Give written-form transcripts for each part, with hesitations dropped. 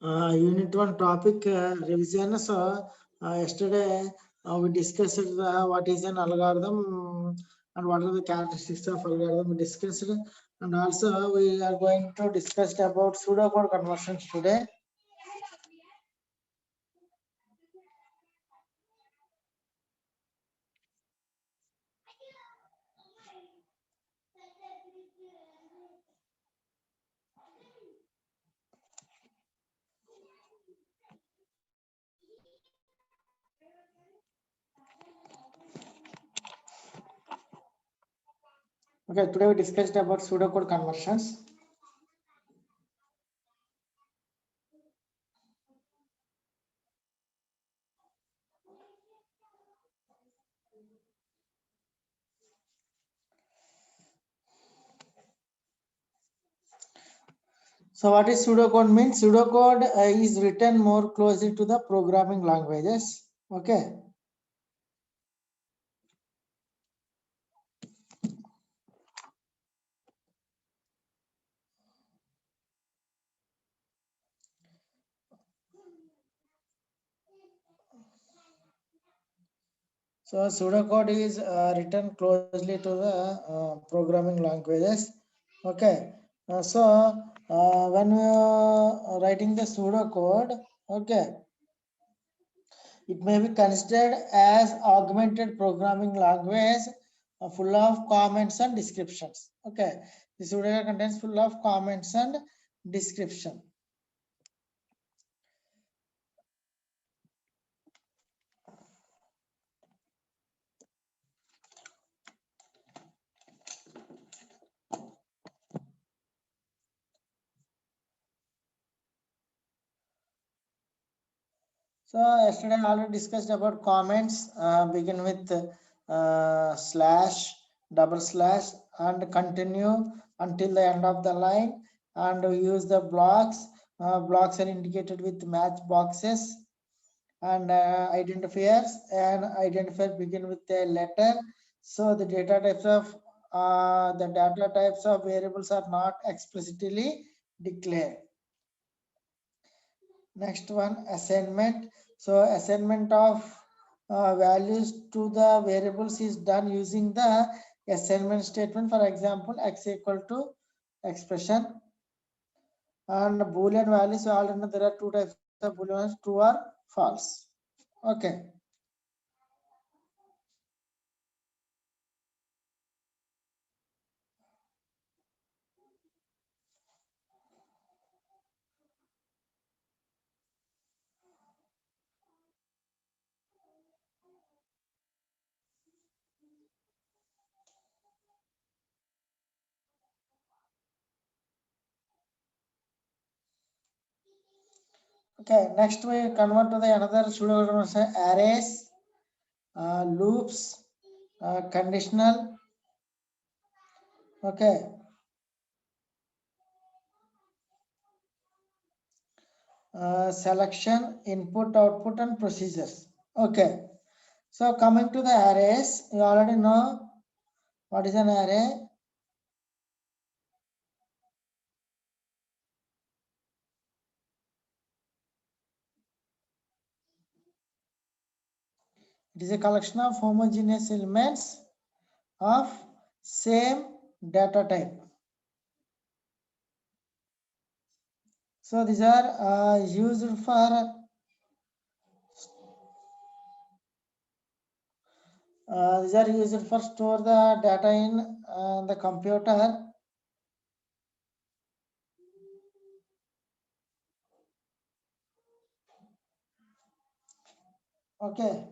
Unit 1 topic revision. So, yesterday we discussed what is an algorithm and what are the characteristics of algorithm we discussed, and also we are going to discuss about pseudocode conversions today. Okay, today we discussed about pseudocode conversions. So what is pseudocode means? Pseudocode is written more closely to the programming languages. Okay. So pseudocode is written closely to the programming languages. Okay. When we are writing the pseudocode, okay, it may be considered as augmented programming language full of comments and descriptions. Okay. The pseudocode contains full of comments and description. So yesterday I already discussed about comments. Begin with slash, double slash, and continue until the end of the line. And we use the blocks. Blocks are indicated with match boxes and identifiers. And identifier begin with a letter. So the data types of variables are not explicitly declared. Next one, assignment. So assignment of values to the variables is done using the assignment statement. For example, x equal to expression, and boolean values. So already there are two types of boolean values, true or false. Okay. Okay, next we convert to the another pseudo arrays, loops, conditional. Okay. Selection, input, output, and procedures. Okay. So coming to the arrays, you already know what is an array. It is a collection of homogeneous elements of same data type. So these are used for store the data in the computer. Okay.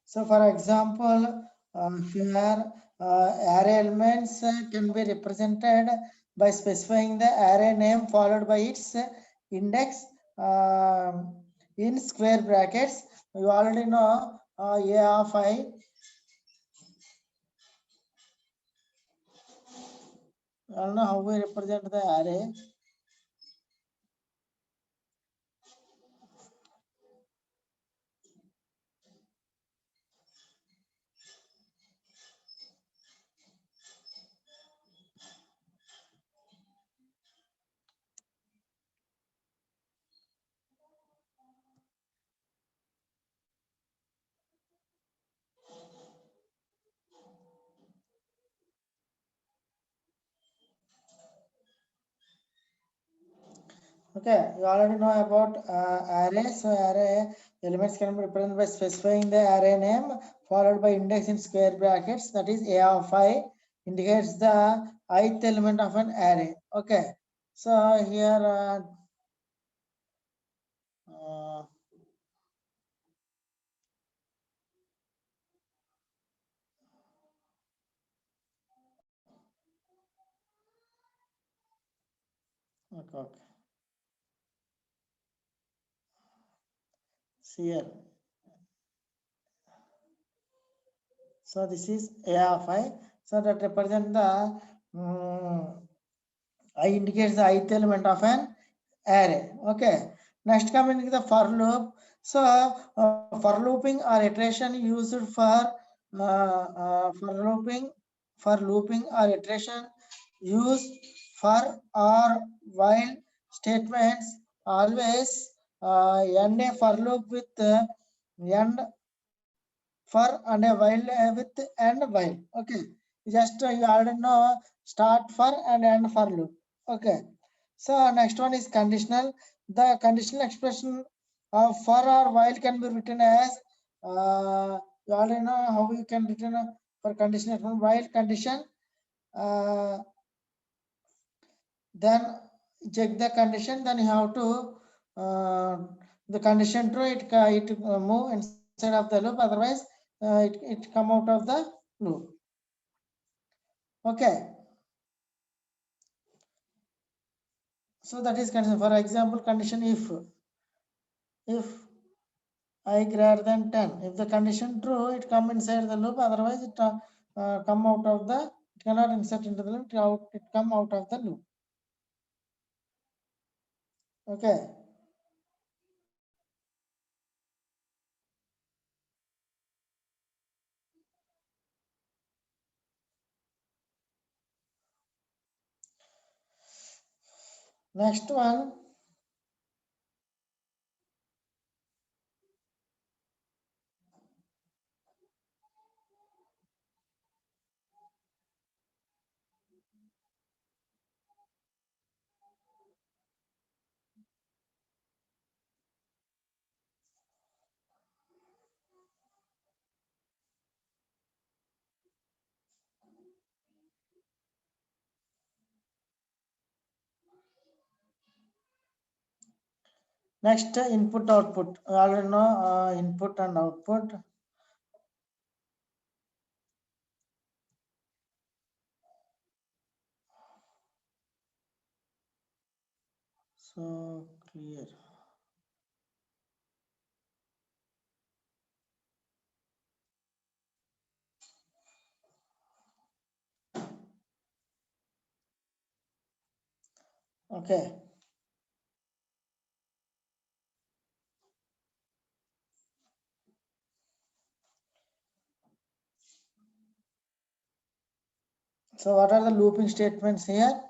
So for example, here array elements can be represented by specifying the array name followed by its index in square brackets. You already know A of I. I don't know how we represent the array. Okay, you already know about array. So array elements can be represented by specifying the array name followed by index in square brackets. That is A of I indicates the ith element of an array. Okay, so here okay. See here. So this is A of I. So that represents the I indicates the ith element of an array. Okay. Next coming to the for loop. So for looping or iteration used for looping or iteration used for or while statements always end a for loop with end for and a while with and while. Okay, just you already know start for and end for loop. Okay, so next one is conditional. The conditional expression of for or while can be written as you already know how you can written for conditional from while condition. Then check the condition, then you have to the condition true, it move inside of the loop, otherwise it come out of the loop. Okay, so that is condition. For example, condition if I greater than 10, if the condition true, it come inside the loop, otherwise it come out of the, it cannot insert into the loop, it come out of the loop. Okay, next one. Next, input output. You already know input and output. So clear. Okay. So what are the looping statements here?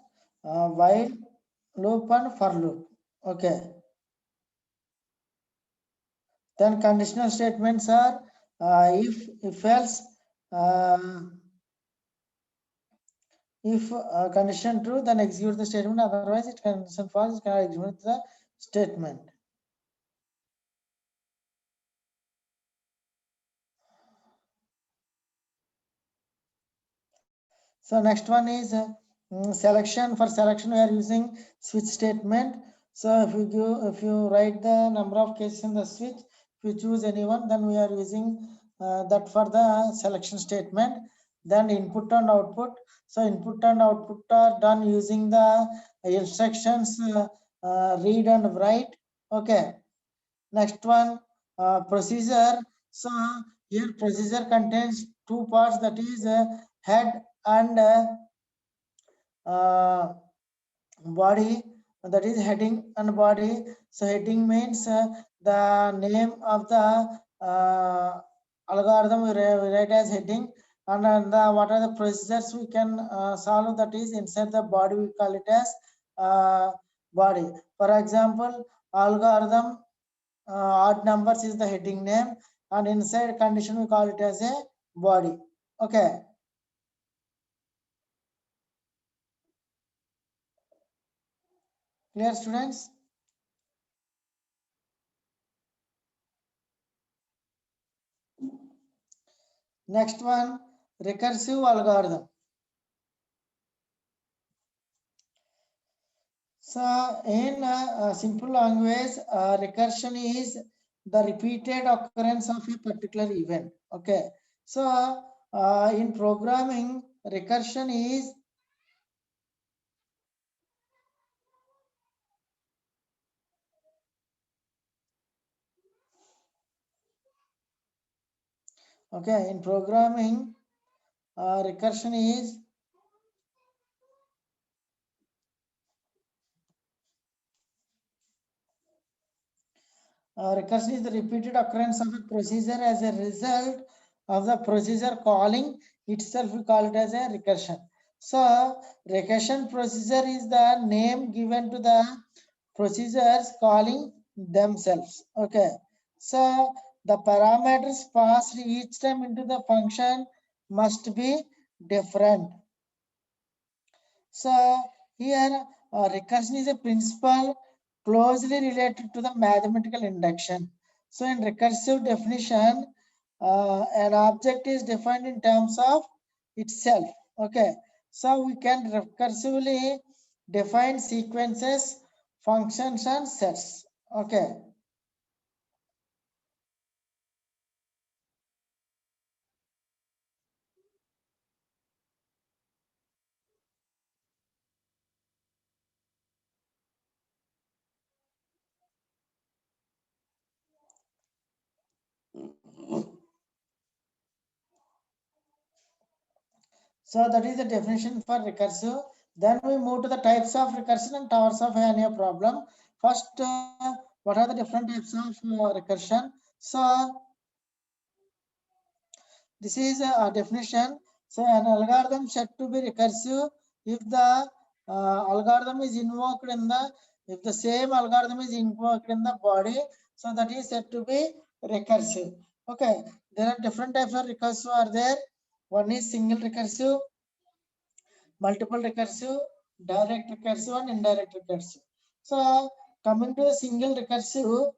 While loop and for loop. Okay. Then conditional statements are if else, if condition true, then execute the statement. Otherwise, it condition false, it cannot execute the statement. So next one is selection. For selection, we are using switch statement. So if you write the number of cases in the switch, if you choose anyone, then we are using that for the selection statement. Then input and output. So input and output are done using the instructions read and write. Okay. Next one, procedure. So here procedure contains two parts, that is head and body, that is heading and body. So heading means the name of the algorithm we write as heading, and what are the procedures we can solve, that is inside the body we call it as body. For example, algorithm odd numbers is the heading name, and inside condition we call it as a body. Okay. Clear, students? Next one, recursive algorithm. So in simple language, recursion is the repeated occurrence of a particular event. Okay. So in programming, recursion is okay. In programming, recursion is recursion is the repeated occurrence of a procedure as a result of the procedure calling itself. We call it as a recursion. So recursion procedure is the name given to the procedures calling themselves. Okay. So the parameters passed each time into the function must be different. So here recursion is a principle closely related to the mathematical induction. So in recursive definition, an object is defined in terms of itself. Okay. So we can recursively define sequences, functions and sets. Okay. So that is the definition for recursive. Then we move to the types of recursion and towers of any problem. First, what are the different types of recursion? So this is a definition. So an algorithm said to be recursive if the algorithm is invoked in the, if the same algorithm is invoked in the body. So that is said to be recursive. Okay, there are different types of recursive are there. One is single recursive, multiple recursive, direct recursive and indirect recursive. So coming to the single recursive,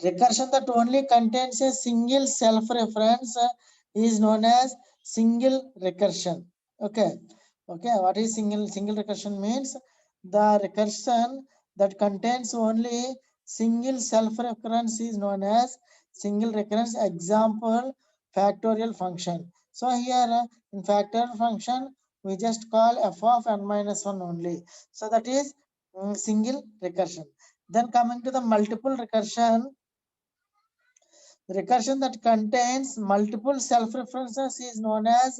recursion that only contains a single self-reference is known as single recursion. Okay. Okay. What is single recursion means? The recursion that contains only single self-reference is known as single recurrence. Example, factorial function. So here in factorial function, we just call f of n minus 1 only. So that is single recursion. Then coming to the multiple recursion, recursion that contains multiple self-references is known as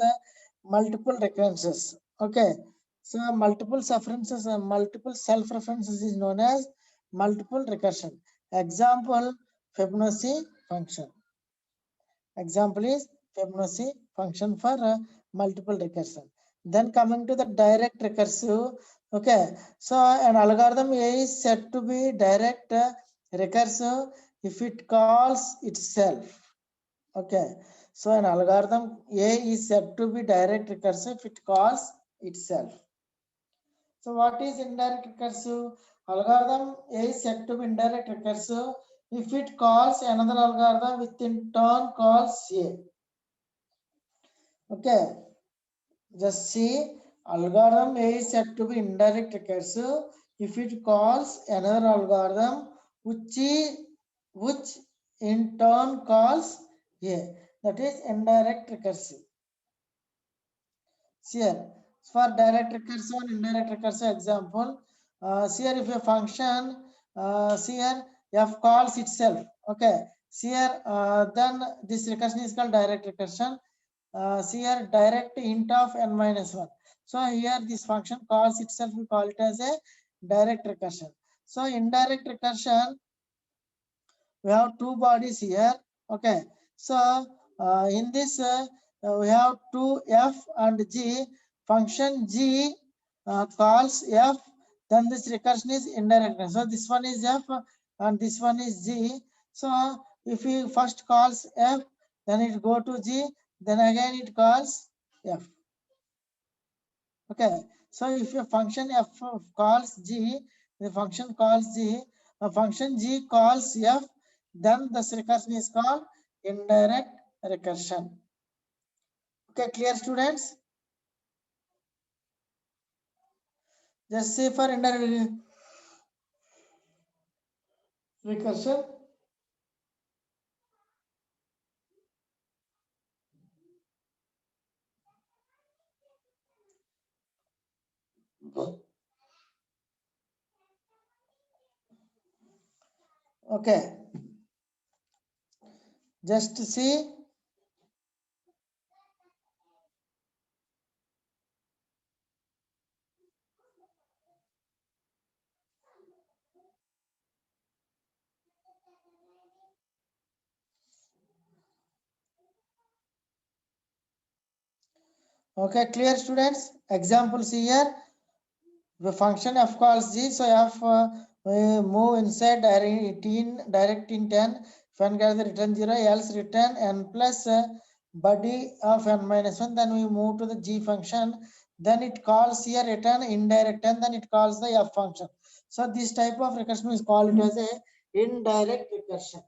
multiple recurrences. Okay. So multiple self-references is known as multiple recursion. Example, Fibonacci function. Example is Fibonacci function for multiple recursion. Then coming to the direct recursive. Okay. So an algorithm A is said to be direct recursive if it calls itself. Okay. So an algorithm A is said to be direct recursive if it calls itself. So what is indirect recursive? Algorithm A is said to be indirect recursive if it calls another algorithm which in turn calls A. Okay. Just see, algorithm A is said to be indirect recursive if it calls another algorithm which in turn calls A. That is indirect recursive. Here, for direct recursive and indirect recursive example, here if a function, here f calls itself, okay. Here, then this recursion is called direct recursion. Here direct int of n minus 1. So here this function calls itself, we call it as a direct recursion. So indirect recursion, we have two bodies here, okay. So in this we have two f and g. Function g calls f, then this recursion is indirect. So this one is f and this one is g. So if we first calls f, then it go to g, then again it calls f, okay. So if a function f calls g, the function calls g, a function g calls f, then this recursion is called indirect recursion. Okay, clear students? Just say for indirect recursion. Okay, just see. Okay, clear students? Examples here. The function f calls g, so f move inside direct intent. If n gets the return 0, else return n plus body of n minus 1. Then we move to the g function. Then it calls here return indirect n. Then it calls the f function. So this type of recursion is called as a indirect recursion.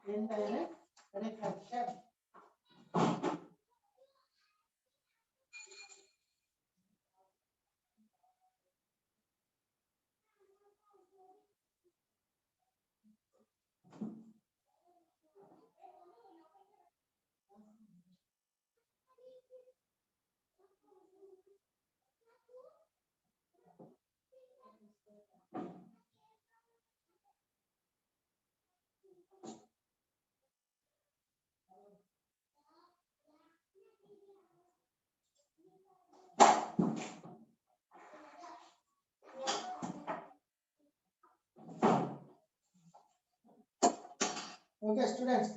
Indirect recursion. Okay, students.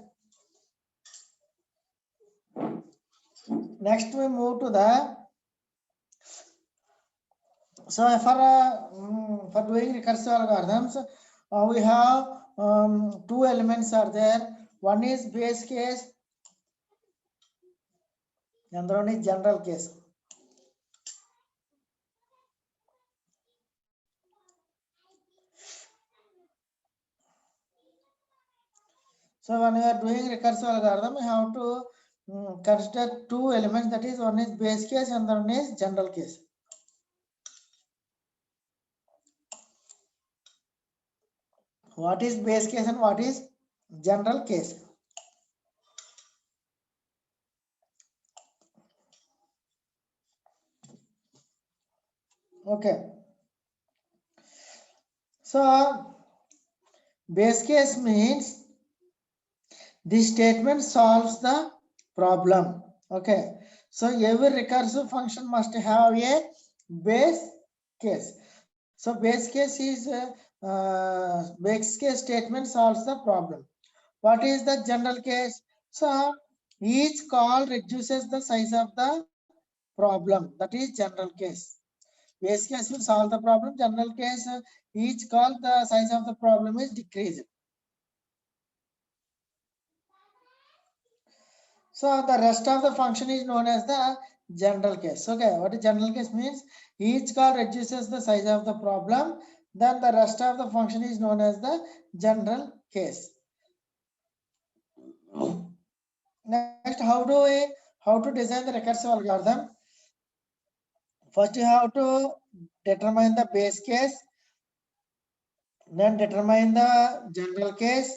Next we move to the, so for doing recursive algorithms, we have two elements are there. One is base case, and another one is general case. So when we are doing recursive algorithm, we have to consider two elements. That is, one is base case and another one is general case. What is base case and what is general case? Okay. So base case means this statement solves the problem. Okay. So every recursive function must have a base case. So base case is base case statement solves the problem. What is the general case? So each call reduces the size of the problem. That is general case. Base case will solve the problem. General case, each call the size of the problem is decreased. So the rest of the function is known as the general case. Okay, what is general case means? Each call reduces the size of the problem. Then the rest of the function is known as the general case. Next, how to design the recursive algorithm? First, you have to determine the base case. then determine the general case,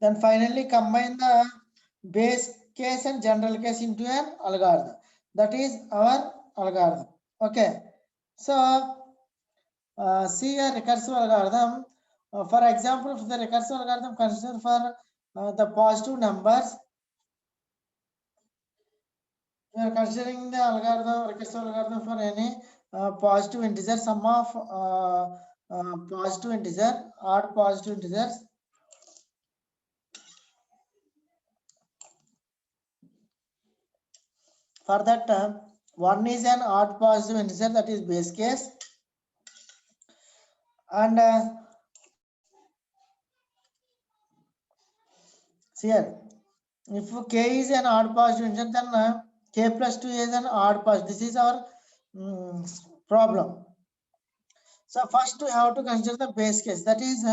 then finally combine the base case and general case into an algorithm. That is our algorithm. Okay. So see a recursive algorithm. For example, if the recursive algorithm consider for the positive numbers, we are considering the algorithm, recursive algorithm for any positive integer, sum of positive integer, odd positive integers. For that, one is an odd positive integer, that is base case, and here, if k is an odd positive integer, then k plus 2 is an odd positive. This is our problem. So first we have to consider the base case. That is,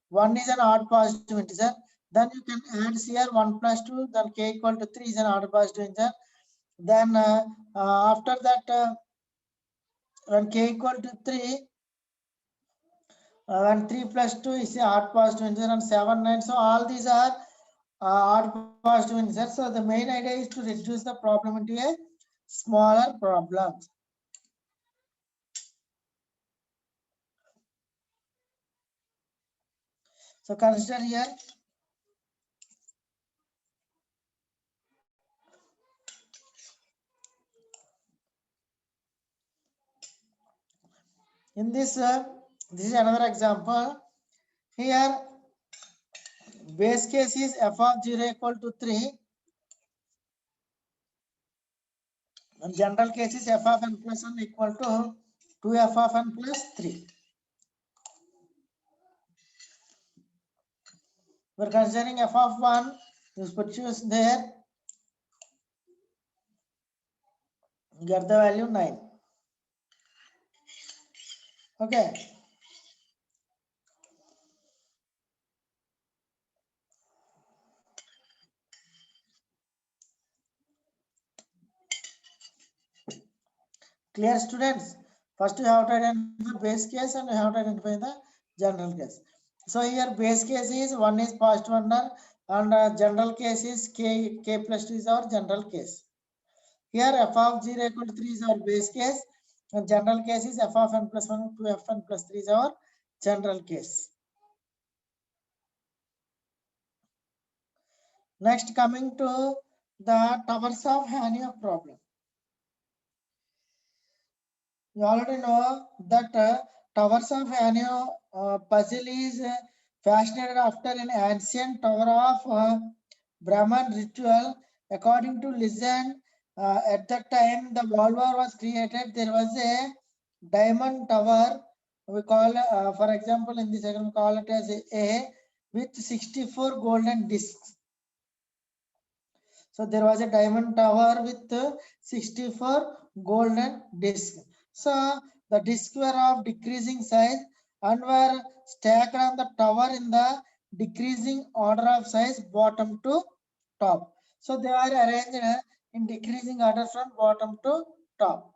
1 is an odd positive integer. Then you can add here 1 plus 2. Then k equal to 3 is an odd positive integer. Then after that, when k equal to 3, when 3 plus 2 is a odd positive integer, and 7, 9. So all these are odd positive integers. So the main idea is to reduce the problem into a smaller problems. So consider here. In this, this is another example. Here, base case is f of 0 equal to 3. And general case is f of n plus 1 equal to 2f of n plus 3. We're considering f of 1. You put choose there. Get the value 9. Okay. Clear, students? First you have to identify the base case and you have to identify the general case. So here base case is 1 is positive under, and general case is k plus 2 is our general case. Here f of 0 equal to 3 is our base case, and general case is f of n plus 1 to f n plus 3 is our general case. Next, coming to the towers of Hanioff problem. You already know that towers of Hanioff puzzle is fashioned after an ancient tower of Brahman ritual. According to legend, at that time the world war was created. There was a diamond tower. We call, for example, in this example, we call it as A with 64 golden discs. So there was a diamond tower with 64 golden discs. So the discs were of decreasing size and were stacked on the tower in the decreasing order of size, bottom to top. So they are arranged in decreasing order from bottom to top.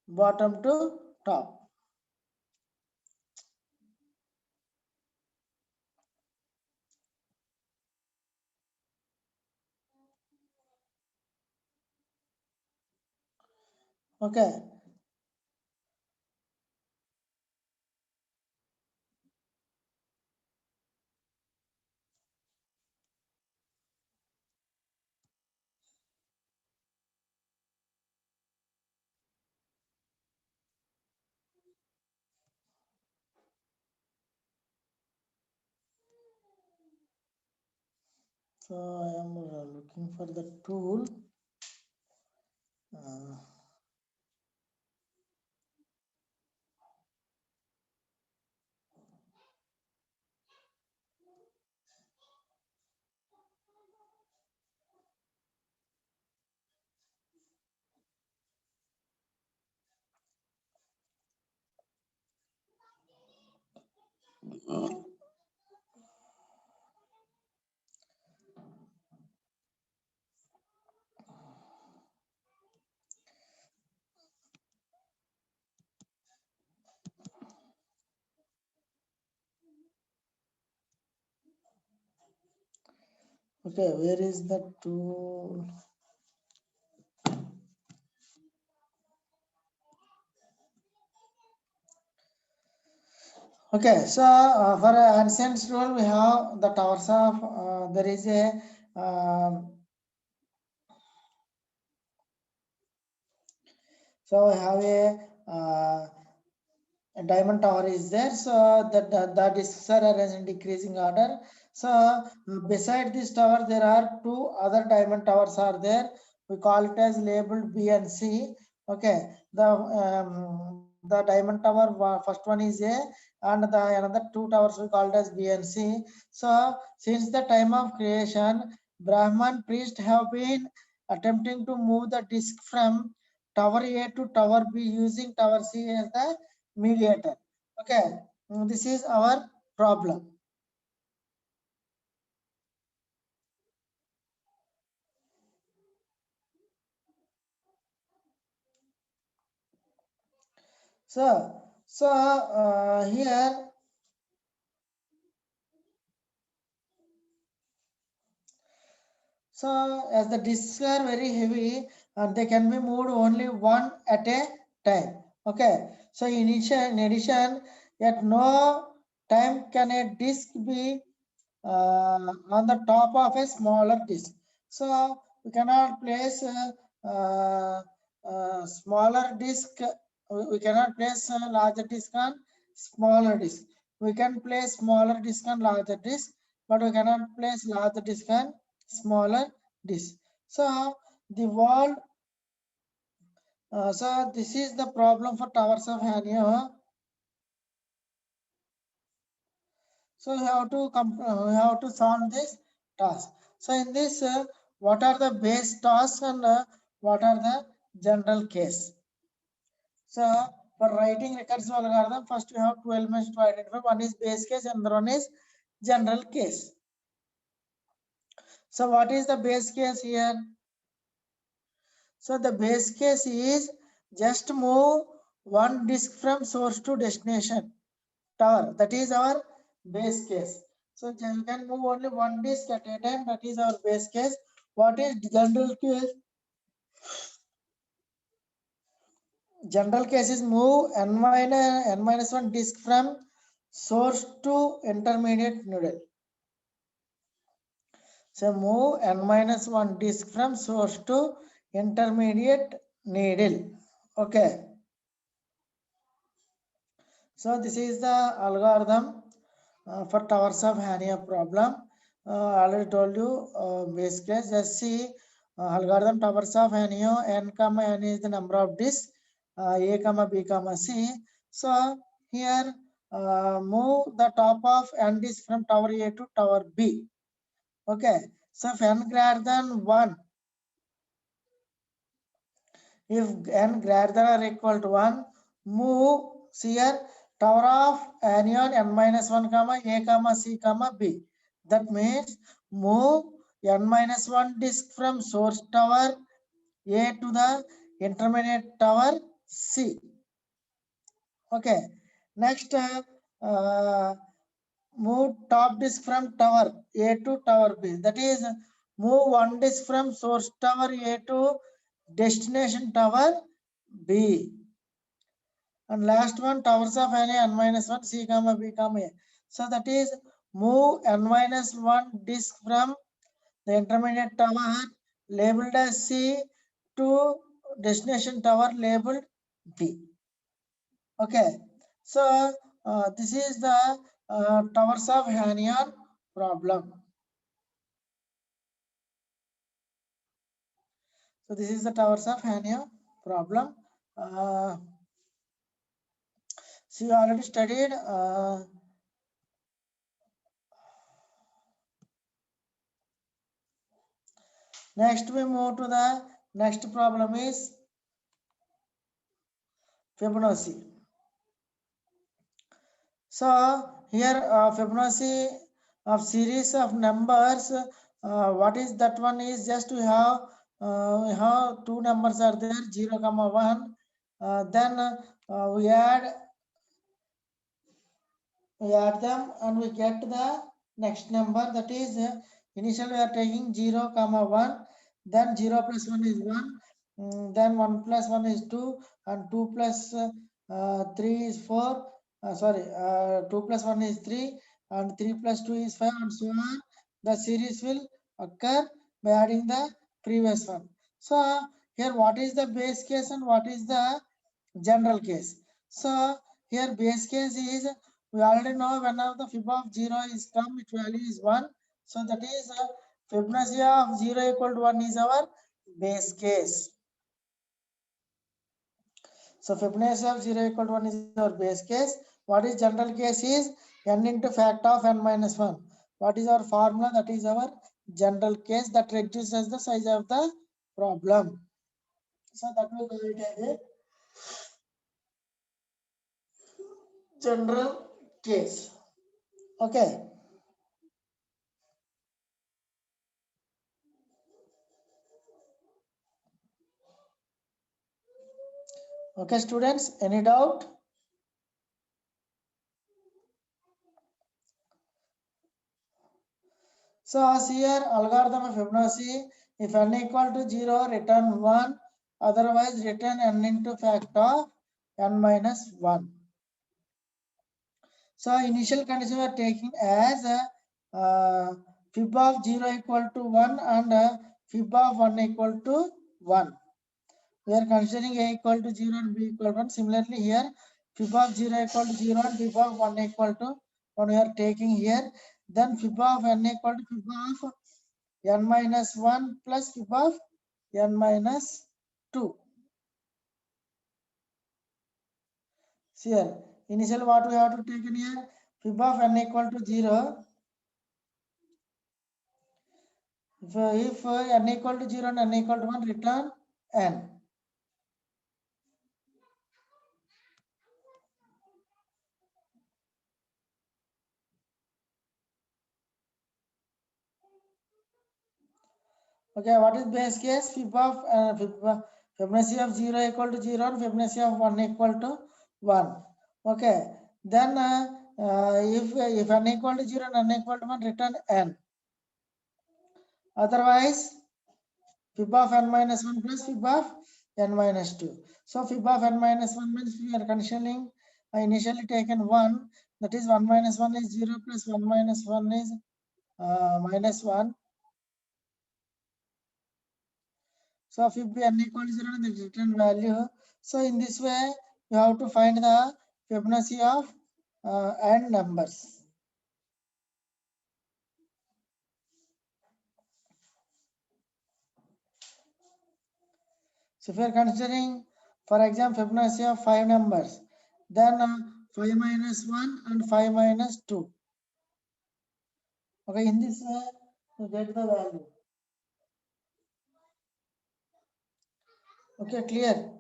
Bottom to top. Okay. So I am looking for the tool. Okay, where is the tool? Okay, so for ancient rule we have the towers of there is so we have a diamond tower is there, so that discs are arranged in decreasing order. So beside this tower there are two other diamond towers are there. We call it as labeled B and C. Okay, the diamond tower first one is A, and the another two towers we call it as B and C. So since the time of creation, Brahman priests have been attempting to move the disc from tower A to tower B using tower C as the mediator. Okay, this is our problem. So here, so as the discs are very heavy and they can be moved only one at a time. Okay, so in addition, at no time can a disc be on the top of a smaller disk. So we cannot place smaller disk. We cannot place a larger disk on smaller disk. We can place smaller disk on larger disk, but we cannot place larger disk on smaller disk. So the wall. So this is the problem for towers of Hanyo. So we have to solve this task. So in this, what are the base tasks and what are the general case? So for writing recursive algorithm, first you have two elements to identify. One is base case and the one is general case. So what is the base case here? So the base case is just move one disk from source to destination tower. That is our base case. So you can move only one disk at a time. That is our base case. What is general case? General case is move n minus 1 disk from source to intermediate nodal. So move n minus 1 disk from source to intermediate needle. Okay. So this is the algorithm for towers of Hanyo problem. I already told you base case. Just see algorithm towers of Hanyo. N comma n is the number of disks. A comma B comma C. So here move the top of n disk from tower A to tower B. Okay. So if n greater than 1, if n greater than or equal to 1, move here tower of anion n minus 1 comma a comma c comma b. That means move n minus 1 disk from source tower A to the intermediate tower C. Okay. Next, move top disk from tower A to tower B. That is, move one disk from source tower A to destination tower B. And last one, towers of n minus 1 C comma B comma A. So that is, move n minus 1 disk from the intermediate tower labeled as C to destination tower labeled B. Okay, so this is the towers of Hanyon problem. So this is the towers of Hanyon problem. So you already studied. Next we move to the next problem is Fibonacci. So here Fibonacci of series of numbers. What is that one is just we have two numbers are there 0 comma 1. Then we add them and we get the next number, that is Initially, we are taking 0, 1, then 0 plus 1 is 1, then 1 plus 1 is 2, and 2 plus 3 is 4. 2 plus 1 is 3, and 3 plus 2 is 5, and so on. The series will occur by adding the previous one. So, here what is the base case and what is the general case? So, here base case is, we already know whenever the fib of 0 is come, its value is 1. So that is Fibonacci of 0 equal to 1 is our base case. So Fibonacci of 0 equal to 1 is our base case. What is general case is n into factor of n minus 1. What is our formula? That is our general case that reduces the size of the problem. So that will call it as a general case. Okay. Okay, students, any doubt? So as here algorithm of Fibonacci, if n equal to 0, return 1, otherwise return n into factor n minus 1. So initial condition we are taking as fib of 0 equal to 1 and fib of 1 equal to 1. We are considering a equal to 0 and b equal to 1. Similarly here, fib of 0 equal to 0 and fib of 1 equal to 1 we are taking here. Then fib of n equal to fib of n minus 1 plus fib of n minus 2. See here, initial what we have to take in here, fib of n equal to 0. If n equal to 0 and n equal to 1, return n. Okay, what is base case? Fibonacci of 0 equal to 0 and Fibonacci of 1 equal to 1. Okay, then if n equal to 0 and n equal to 1, return n. Otherwise, fib of n minus 1 plus fib of n minus 2. So fib of n minus 1 means we are conditioning initially taken 1, that is 1 minus 1 is 0 plus 1 minus 1 is minus 1. So fib n equal to 0 and the return value. So in this way, you have to find the Fibonacci of n numbers. So if you are considering, for example, Fibonacci of 5 numbers, then 5 minus 1 and 5 minus 2. Okay, in this way, you get the value. Okay, clear?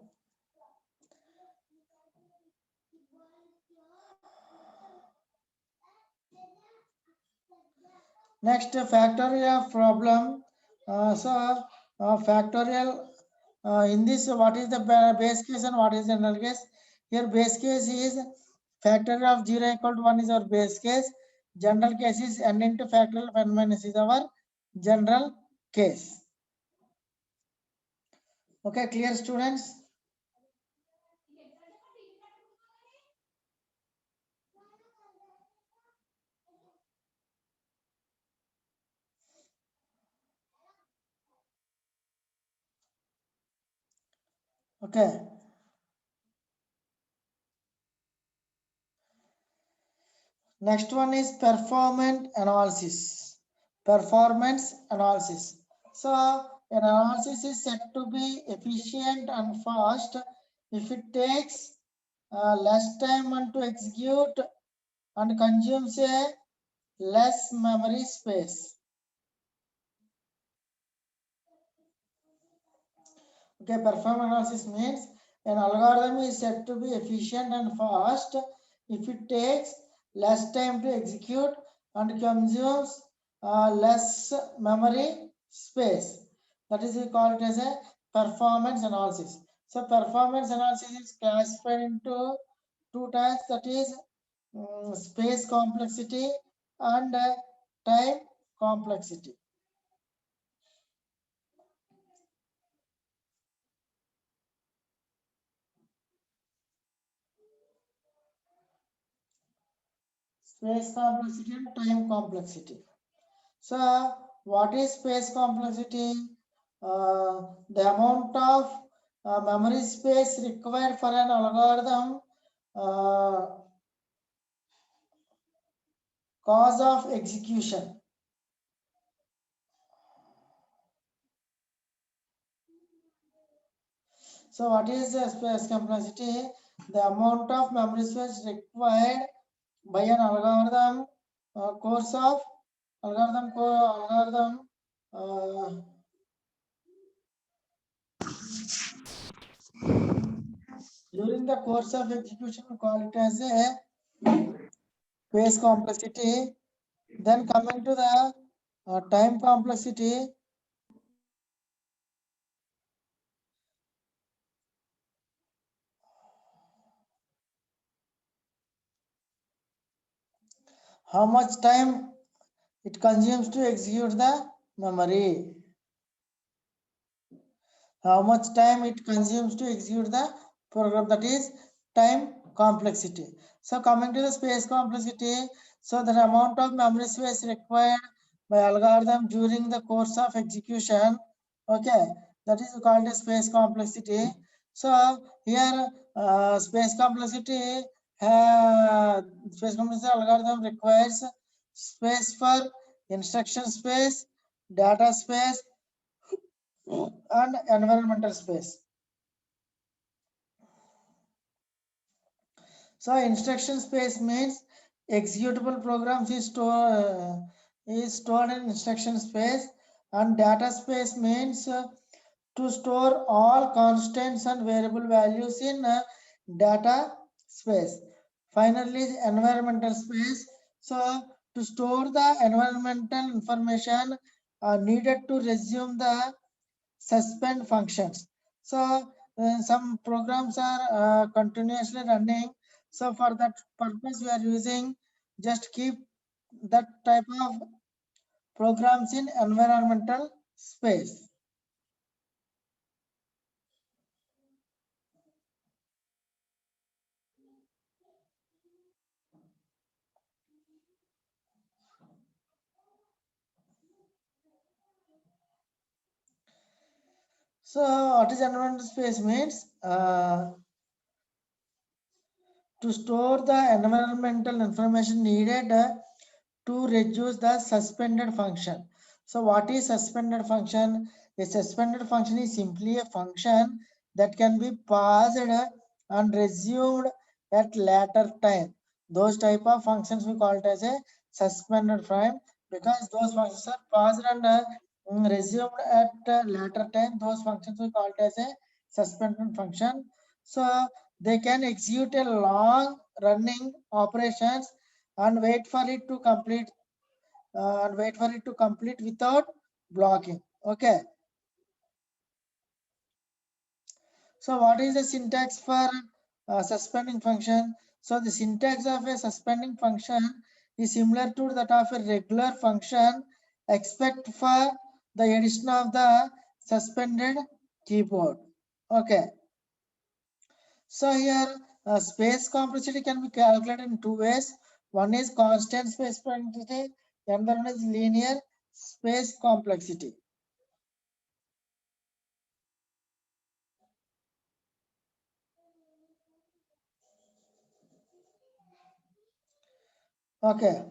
Next, factorial problem. Factorial, in this, what is the base case and what is the general case? Here, base case is factorial of 0 equal to 1 is our base case. General case is n into factorial of n minus is our general case. Okay, clear, students? Okay. Next one is performance analysis. Performance analysis. So an analysis is said to be efficient and fast if it takes less time and to execute and consumes a less memory space. Okay, performance analysis means an algorithm is said to be efficient and fast if it takes less time to execute and consumes less memory space. That is, we call it as a performance analysis. So performance analysis is classified into two types, that is space complexity and time complexity. space complexity and time complexity. So what is space complexity? The amount of memory space required for an algorithm cause of execution. So what is the space complexity? The amount of memory space required by an algorithm course of algorithm during the course of execution, we call it as a space complexity. Then coming to the time complexity. How much time it consumes to execute the memory? How much time it consumes to execute the program, that is time complexity. So coming to the space complexity, so the amount of memory space required by algorithm during the course of execution, okay, that is called a space complexity. So here space complexity algorithm requires space for instruction space, data space, and environmental space. So instruction space means executable programs is stored in instruction space, and data space means to store all constants and variable values in data space. Finally, the environmental space. So to store the environmental information needed to resume the suspend functions. So some programs are continuously running. So for that purpose, we are using just keep that type of programs in environmental space. So what is environmental space means? To store the environmental information needed to reduce the suspended function. So what is suspended function? A suspended function is simply a function that can be paused and resumed at later time. Those type of functions we call it as a suspended frame, because those functions are paused and resumed at later time. Those functions we call it as a suspended function. So they can execute a long running operations and wait for it to complete without blocking. Okay, so what is the syntax for suspending function? So the syntax of a suspending function is similar to that of a regular function, except for the addition of the suspended keyboard. Okay, so here space complexity can be calculated in two ways. One is constant space complexity, and the other one is linear space complexity. Okay,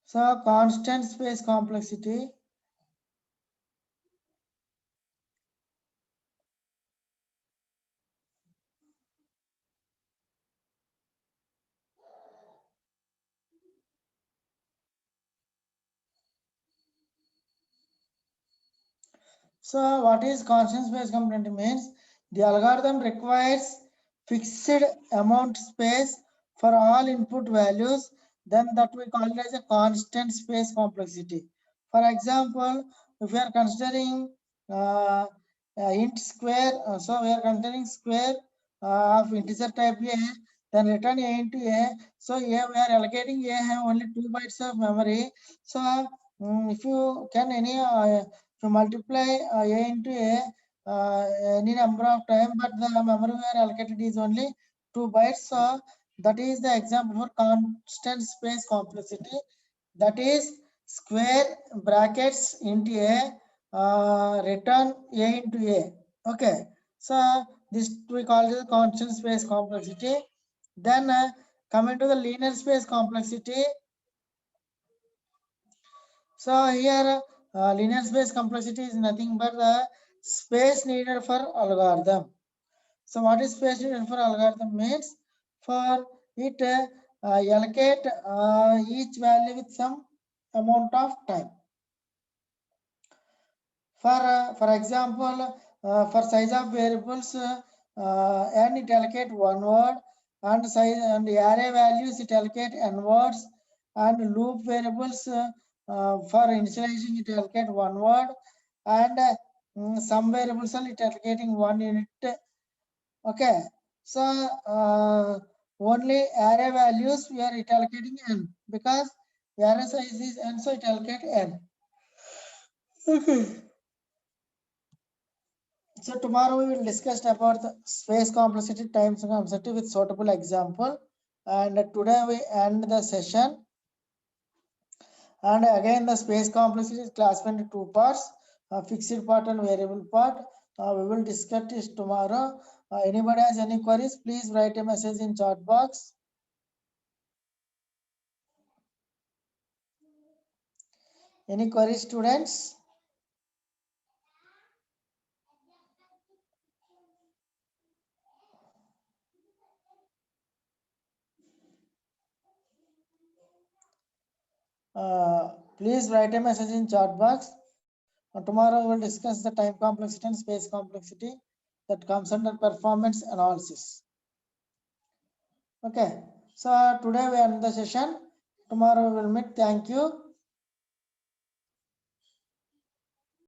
so constant space complexity. So what is constant space complexity means? The algorithm requires fixed amount space for all input values, then that we call it as a constant space complexity. For example, if we are considering int square, so we are considering square of integer type A, then return A into A. So here we are allocating A have only 2 bytes of memory. So if you can if you multiply A into A any number of time, but the memory we are allocated is only 2 bytes. So that is the example for constant space complexity. That is square brackets into A, return A into A. Okay. So this we call it constant space complexity. Then coming to the linear space complexity. So here linear space complexity is nothing but the space needed for algorithm. So what is space needed for algorithm means for it allocate each value with some amount of time. For example, for size of variables and it allocate one word, and size and array values it allocate n words, and loop variables for initializing it allocate one word, and some variables are it allocating 1 unit. Okay, so only array values we are it allocating n because array size is n, so it allocate n. Okay. So tomorrow we will discuss about the space complexity times complexity with suitable example. And today we end the session. And again the space complexity is classified into two parts, fixed part and variable part. We will discuss this tomorrow. Anybody has any queries, please write a message in chat box. Any queries, students? Please write a message in chat box. Tomorrow we will discuss the time complexity and space complexity that comes under performance analysis. Okay, so today we end the session. Tomorrow we will meet. Thank you.